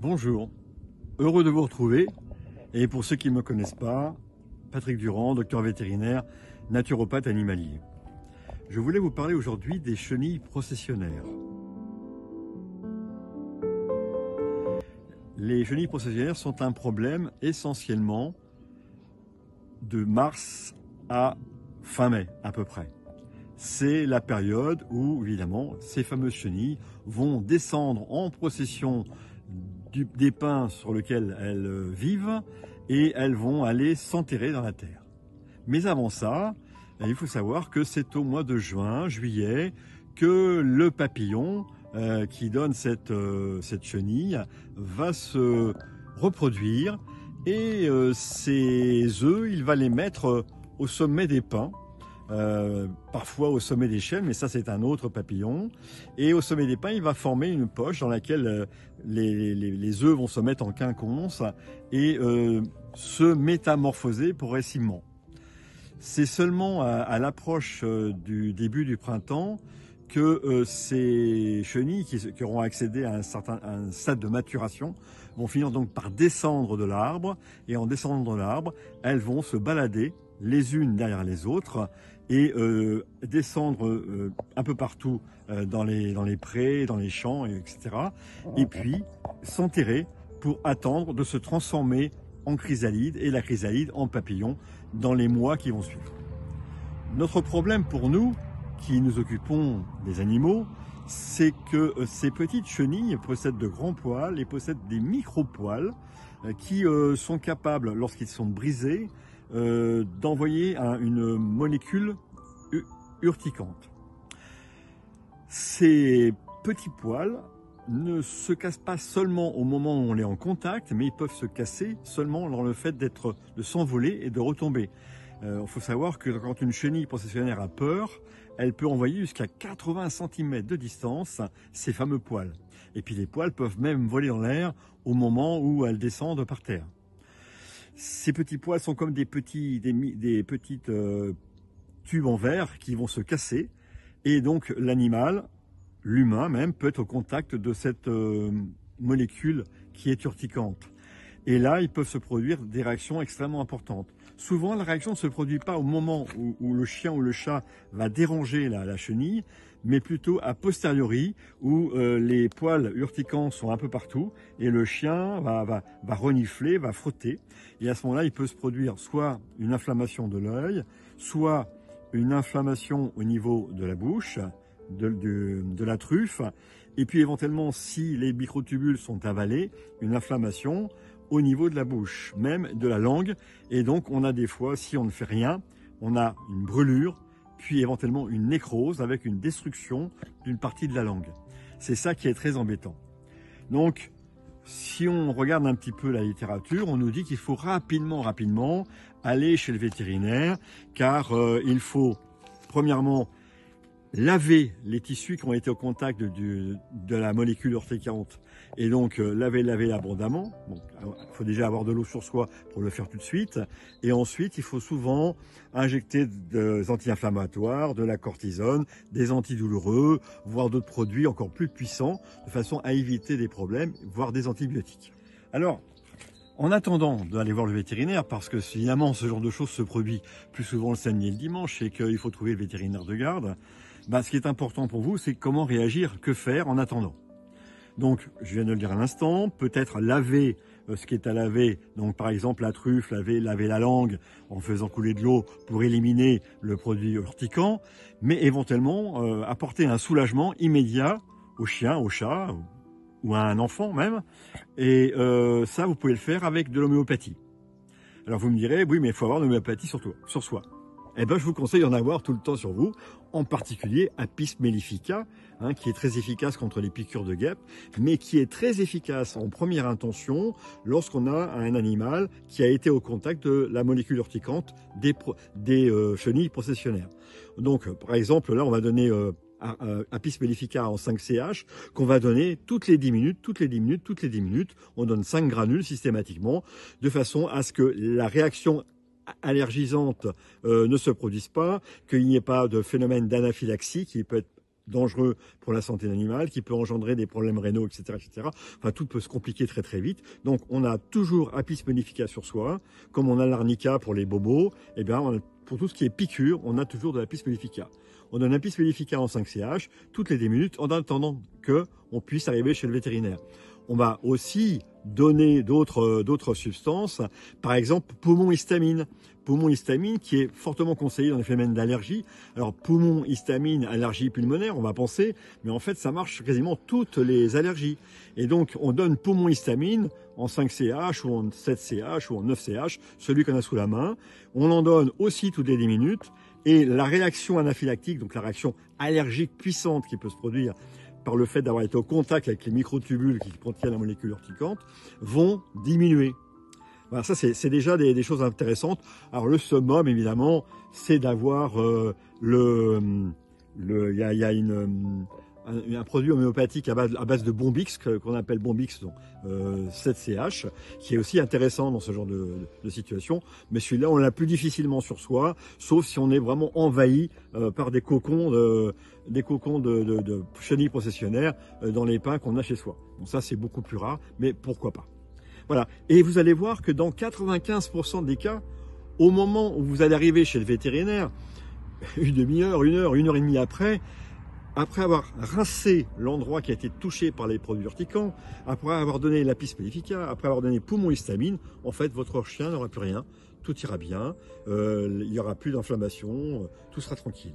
Bonjour, heureux de vous retrouver. Et pour ceux qui ne me connaissent pas, Patrick Durand, docteur vétérinaire, naturopathe animalier. Je voulais vous parler aujourd'hui des chenilles processionnaires. Les chenilles processionnaires sont un problème essentiellement de mars à fin mai à peu près. C'est la période où, évidemment, ces fameuses chenilles vont descendre en procession des pins sur lesquels elles vivent et elles vont aller s'enterrer dans la terre. Mais avant ça, il faut savoir que c'est au mois de juin, juillet, que le papillon qui donne cette chenille va se reproduire et ses œufs, il va les mettre au sommet des pins. Parfois au sommet des chênes, mais ça c'est un autre papillon. Et au sommet des pins, il va former une poche dans laquelle les œufs vont se mettre en quinconce et se métamorphoser progressivement. C'est seulement à l'approche du début du printemps que ces chenilles qui auront accédé à un stade de maturation vont finir donc par descendre de l'arbre, et en descendant de l'arbre, elles vont se balader les unes derrière les autres et descendre un peu partout dans les prés, dans les champs, etc. Et puis s'enterrer pour attendre de se transformer en chrysalide et la chrysalide en papillon dans les mois qui vont suivre. Notre problème pour nous, qui nous occupons des animaux, c'est que ces petites chenilles possèdent de grands poils et possèdent des micro-poils qui sont capables, lorsqu'ils sont brisés, d'envoyer une molécule urticante. Ces petits poils ne se cassent pas seulement au moment où on est en contact, mais ils peuvent se casser seulement dans le fait de s'envoler et de retomber. Il faut savoir que quand une chenille processionnaire a peur, elle peut envoyer jusqu'à 80 cm de distance ces fameux poils. Et puis les poils peuvent même voler dans l'air au moment où elles descendent par terre. Ces petits poils sont comme des petites tubes en verre qui vont se casser, et donc l'animal, l'humain même, peut être au contact de cette molécule qui est urticante. Et là, ils peuvent se produire des réactions extrêmement importantes. Souvent, la réaction ne se produit pas au moment où le chien ou le chat va déranger la chenille, mais plutôt a posteriori, où les poils urticants sont un peu partout, et le chien va renifler, va frotter. Et à ce moment-là, il peut se produire soit une inflammation de l'œil, soit une inflammation au niveau de la bouche, de la truffe, et puis éventuellement, si les microtubules sont avalés, une inflammation au niveau de la bouche, même de la langue. Et donc on a des fois, si on ne fait rien, on a une brûlure, puis éventuellement une nécrose avec une destruction d'une partie de la langue. C'est ça qui est très embêtant. Donc si on regarde un petit peu la littérature, on nous dit qu'il faut rapidement aller chez le vétérinaire, car il faut premièrement laver les tissus qui ont été au contact de la molécule urticante, et donc laver abondamment. Bon, il faut déjà avoir de l'eau sur soi pour le faire tout de suite, et ensuite il faut souvent injecter des anti-inflammatoires, de la cortisone, des antidouleureux, voire d'autres produits encore plus puissants, de façon à éviter des problèmes, voire des antibiotiques. Alors, en attendant d'aller voir le vétérinaire, parce que évidemment ce genre de choses se produit plus souvent le samedi et le dimanche, et qu'il faut trouver le vétérinaire de garde, ce qui est important pour vous, c'est comment réagir, que faire en attendant. Donc, je viens de le dire à l'instant, peut-être laver ce qui est à laver, donc par exemple la truffe, laver la langue en faisant couler de l'eau pour éliminer le produit urticant, mais éventuellement apporter un soulagement immédiat au chien, au chat, ou à un enfant même, et ça vous pouvez le faire avec de l'homéopathie. Alors vous me direz, oui mais il faut avoir de l'homéopathie sur soi. Eh bien, je vous conseille d'en avoir tout le temps sur vous, en particulier Apis mellifica, qui est très efficace contre les piqûres de guêpes, mais qui est très efficace en première intention lorsqu'on a un animal qui a été au contact de la molécule urticante des chenilles processionnaires. Donc, par exemple, là, on va donner Apis mellifica en 5 CH, qu'on va donner toutes les 10 minutes, on donne 5 granules systématiquement, de façon à ce que la réaction allergisante ne se produise pas, qu'il n'y ait pas de phénomène d'anaphylaxie qui peut être dangereux pour la santé de l'animal, qui peut engendrer des problèmes rénaux, etc., etc. Enfin, tout peut se compliquer très très vite. Donc, on a toujours Apis mellifica sur soi, comme on a l'arnica pour les bobos. Et bien, pour tout ce qui est piqûre, on a toujours de l'Apis mellifica. On donne Apis mellifica en 5CH toutes les 10 minutes en attendant que on puisse arriver chez le vétérinaire. On va aussi donner d'autres substances, par exemple poumon histamine. Poumon histamine qui est fortement conseillé dans les phénomènes d'allergie. Alors poumon histamine, allergie pulmonaire, on va penser, mais en fait ça marche sur quasiment toutes les allergies. Et donc on donne poumon histamine en 5CH ou en 7CH ou en 9CH, celui qu'on a sous la main. On en donne aussi toutes les 10 minutes. Et la réaction anaphylactique, donc la réaction allergique puissante qui peut se produire par le fait d'avoir été au contact avec les microtubules qui contiennent la molécule urticante, vont diminuer. Voilà, ça c'est déjà des choses intéressantes. Alors le summum, évidemment, c'est d'avoir il y a un produit homéopathique à base de Bombix, qu'on appelle Bombix 7CH, qui est aussi intéressant dans ce genre de situation. Mais celui-là, on l'a plus difficilement sur soi, sauf si on est vraiment envahi par des cocons de chenilles processionnaires dans les pins qu'on a chez soi. Donc ça, c'est beaucoup plus rare, mais pourquoi pas. Voilà. Et vous allez voir que dans 95% des cas, au moment où vous allez arriver chez le vétérinaire, une demi-heure, une heure et demie après avoir rincé l'endroit qui a été touché par les produits urticants, après avoir donné l'Apis mellifica, après avoir donné poumon histamine, en fait, votre chien n'aura plus rien, tout ira bien, il n'y aura plus d'inflammation, tout sera tranquille.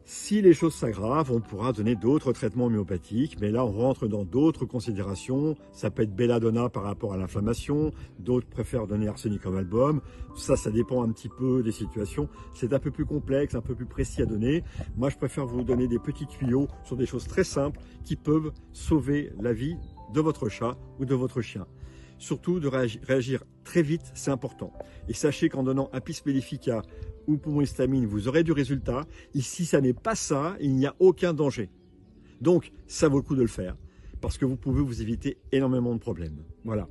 Si les choses s'aggravent, on pourra donner d'autres traitements homéopathiques, mais là on rentre dans d'autres considérations. Ça peut être belladonna par rapport à l'inflammation, d'autres préfèrent donner arsénicum album. Ça dépend un petit peu des situations. C'est un peu plus complexe, un peu plus précis à donner. Moi je préfère vous donner des petits tuyaux sur des choses très simples qui peuvent sauver la vie de votre chat ou de votre chien. Surtout de réagir très vite, c'est important. Et sachez qu'en donnant Apis mellifica ou poumon histamine, vous aurez du résultat. Et si ça n'est pas ça, il n'y a aucun danger. Donc, ça vaut le coup de le faire, parce que vous pouvez vous éviter énormément de problèmes. Voilà.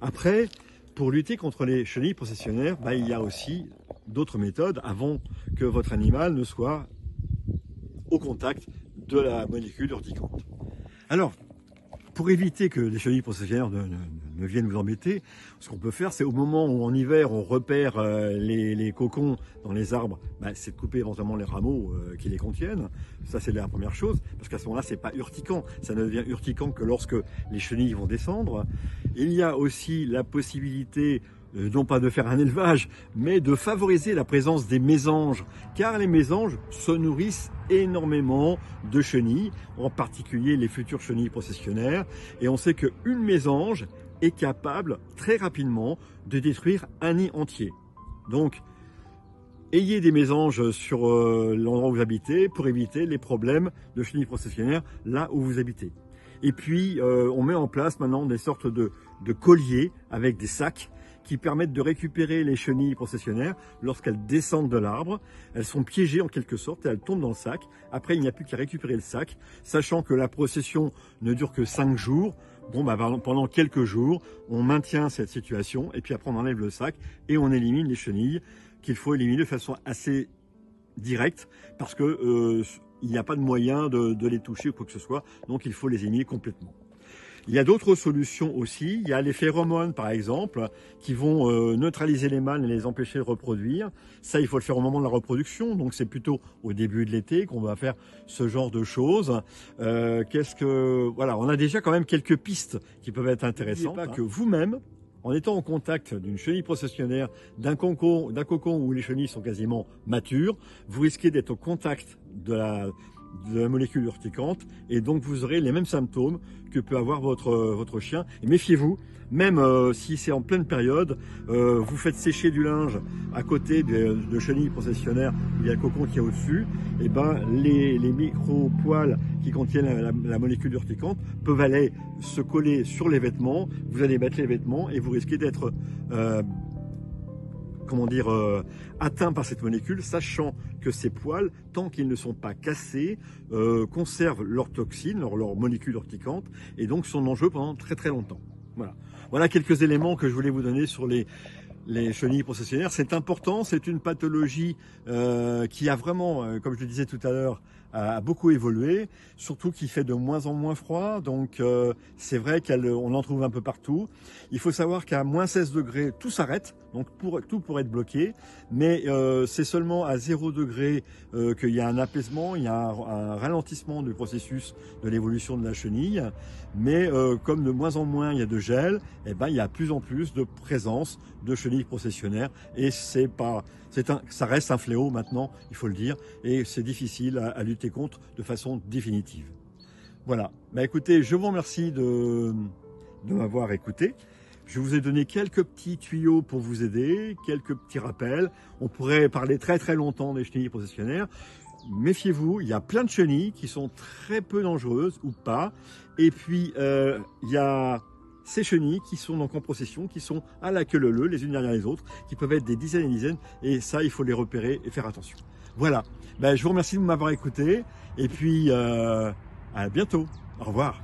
Après, pour lutter contre les chenilles processionnaires, il y a aussi d'autres méthodes avant que votre animal ne soit au contact de la molécule urticante. Alors, pour éviter que les chenilles processionnaires ne viennent vous embêter, ce qu'on peut faire, c'est au moment où en hiver on repère les cocons dans les arbres, c'est de couper éventuellement les rameaux qui les contiennent. Ça c'est la première chose, parce qu'à ce moment-là c'est pas urticant, ça ne devient urticant que lorsque les chenilles vont descendre. Il y a aussi la possibilité non pas de faire un élevage, mais de favoriser la présence des mésanges, car les mésanges se nourrissent énormément de chenilles, en particulier les futures chenilles processionnaires, et on sait qu'une mésange est capable très rapidement de détruire un nid entier. Donc, ayez des mésanges sur l'endroit où vous habitez pour éviter les problèmes de chenilles processionnaires là où vous habitez. Et puis, on met en place maintenant des sortes de colliers avec des sacs qui permettent de récupérer les chenilles processionnaires lorsqu'elles descendent de l'arbre. Elles sont piégées en quelque sorte et elles tombent dans le sac. Après, il n'y a plus qu'à récupérer le sac, sachant que la procession ne dure que 5 jours. Bon, pendant quelques jours, on maintient cette situation et puis après on enlève le sac et on élimine les chenilles qu'il faut éliminer de façon assez directe parce que il n'y a pas de moyen de les toucher ou quoi que ce soit, donc il faut les éliminer complètement. Il y a d'autres solutions aussi. Il y a les phéromones, par exemple, qui vont neutraliser les mâles et les empêcher de reproduire. Ça, il faut le faire au moment de la reproduction. Donc, c'est plutôt au début de l'été qu'on va faire ce genre de choses. Voilà, on a déjà quand même quelques pistes qui peuvent être intéressantes. N'oubliez pas que vous-même, en étant en contact d'une chenille processionnaire, d'un cocon où les chenilles sont quasiment matures, vous risquez d'être au contact de la molécule urticante et donc vous aurez les mêmes symptômes que peut avoir votre chien. Et méfiez-vous, même si c'est en pleine période, vous faites sécher du linge à côté de chenilles processionnaires, il y a le cocon qui est au-dessus, et les micro-poils qui contiennent la molécule urticante peuvent aller se coller sur les vêtements, vous allez mettre les vêtements et vous risquez d'être atteint par cette molécule, sachant que ces poils, tant qu'ils ne sont pas cassés, conservent leurs toxines, leur molécule urticante, et donc sont en jeu pendant très très longtemps. Voilà quelques éléments que je voulais vous donner sur les les chenilles processionnaires. C'est important, c'est une pathologie qui a vraiment, comme je le disais tout à l'heure, a beaucoup évolué, surtout qu'il fait de moins en moins froid, donc c'est vrai qu'on en trouve un peu partout. Il faut savoir qu'à moins 16 degrés, tout s'arrête, donc tout pourrait être bloqué, mais c'est seulement à 0 degré qu'il y a un apaisement, il y a un ralentissement du processus de l'évolution de la chenille, mais comme de moins en moins il y a de gel, eh ben, il y a plus en plus de présence de chenilles processionnaires, et ça reste un fléau maintenant, il faut le dire, et c'est difficile à lutter contre de façon définitive. Voilà, bah écoutez, je vous remercie de m'avoir écouté. Je vous ai donné quelques petits tuyaux pour vous aider, quelques petits rappels. On pourrait parler très très longtemps des chenilles processionnaires. Méfiez-vous, il y a plein de chenilles qui sont très peu dangereuses ou pas. Et puis, il y a ces chenilles qui sont donc en procession, qui sont à la queue leu-leu, les unes derrière les autres, qui peuvent être des dizaines et des dizaines. Et ça, il faut les repérer et faire attention. Voilà, ben, je vous remercie de m'avoir écouté. Et puis, à bientôt. Au revoir.